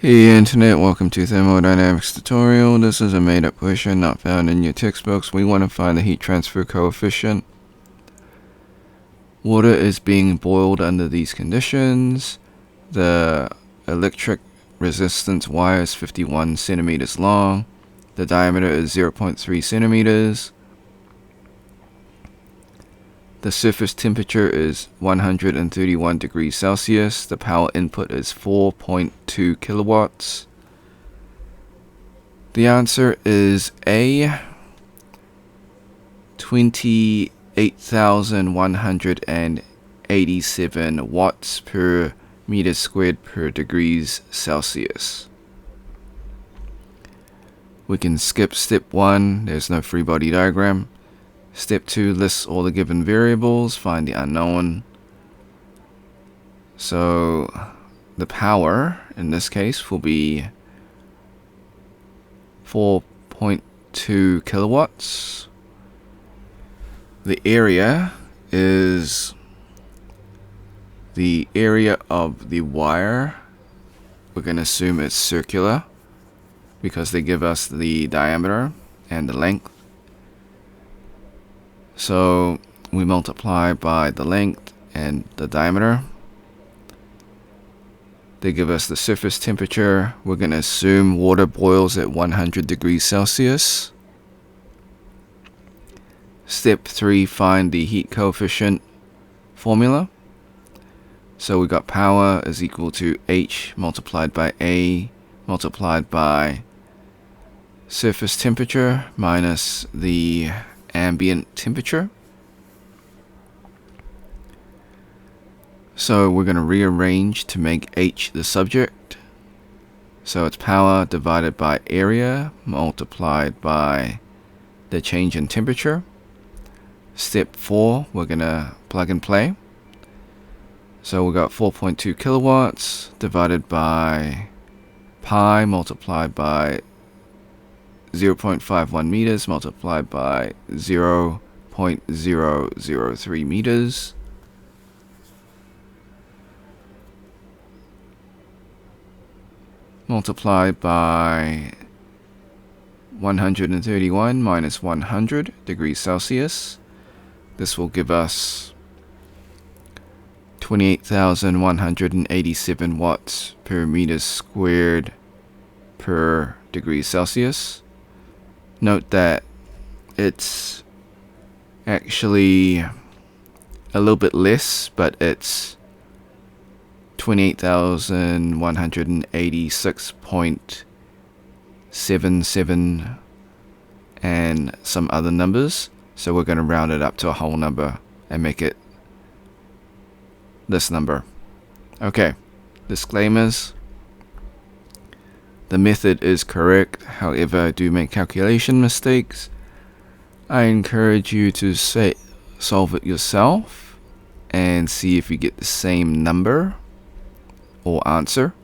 Hey Internet, welcome to Thermodynamics tutorial. This is a made-up question not found in your textbooks. We want to find the heat transfer coefficient. Water is being boiled under these conditions. The electric resistance wire is 51 centimeters long. The diameter is 0.3 centimeters. The surface temperature is 131 degrees Celsius. The power input is 4.2 kilowatts. The answer is A, 28,187 watts per meter squared per degrees Celsius. We can skip step 1, there's no free body diagram. Step 2 lists all the given variables, find the unknown. So the power in this case will be 4.2 kilowatts. The area is the area of the wire. We're going to assume it's circular because they give us the diameter and the length. So we multiply by the length and the diameter. They give us the surface temperature. We're going to assume water boils at 100 degrees Celsius. Step 3, find the heat coefficient formula. So we got power is equal to H multiplied by A multiplied by surface temperature minus the ambient temperature. So we're going to rearrange to make H the subject. So it's power divided by area multiplied by the change in temperature. Step 4, we're going to plug and play. So we got 4.2 kilowatts divided by pi multiplied by 0.51 meters multiplied by 0.003 meters. Multiplied by 131 minus 100 degrees Celsius. This will give us 28,187 watts per meter squared per degree Celsius. Note that it's actually a little bit less, but it's 28,186.77 and some other numbers. So we're going to round it up to a whole number and make it this number. Okay, disclaimers. The method is correct, however I do make calculation mistakes. I encourage you to solve it yourself and see if you get the same number or answer.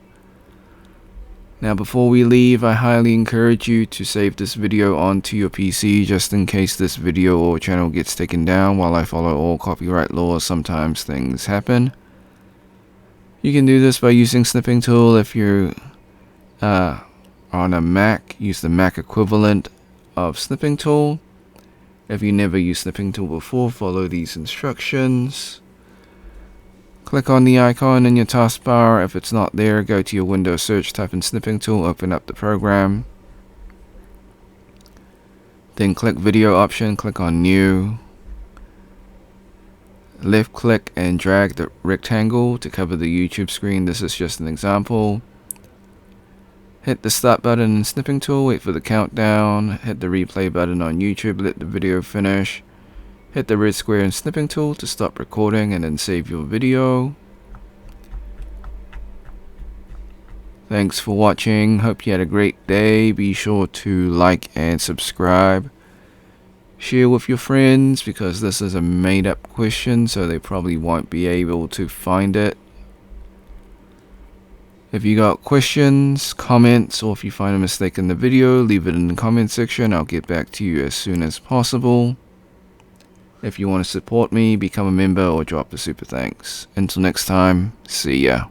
Now before we leave, I highly encourage you to save this video onto your PC just in case this video or channel gets taken down. While I follow all copyright laws, sometimes things happen. You can do this by using snipping tool. If you're on a Mac, use the Mac equivalent of snipping tool. If you never used snipping tool before, follow these instructions. Click on the icon in your taskbar. If it's not there, go to your Windows search, type in snipping tool, open up the program. Then click video option, click on new. Left click and drag the rectangle to cover the YouTube screen. This is just an example. Hit the start button in snipping tool, wait for the countdown, hit the replay button on YouTube, let the video finish. Hit the red square in snipping tool to stop recording and then save your video. Thanks for watching, hope you had a great day. Be sure to like and subscribe. Share with your friends because this is a made up question, so they probably won't be able to find it. If you got questions, comments, or if you find a mistake in the video, leave it in the comment section. I'll get back to you as soon as possible. If you want to support me, become a member or drop a super thanks. Until next time, see ya.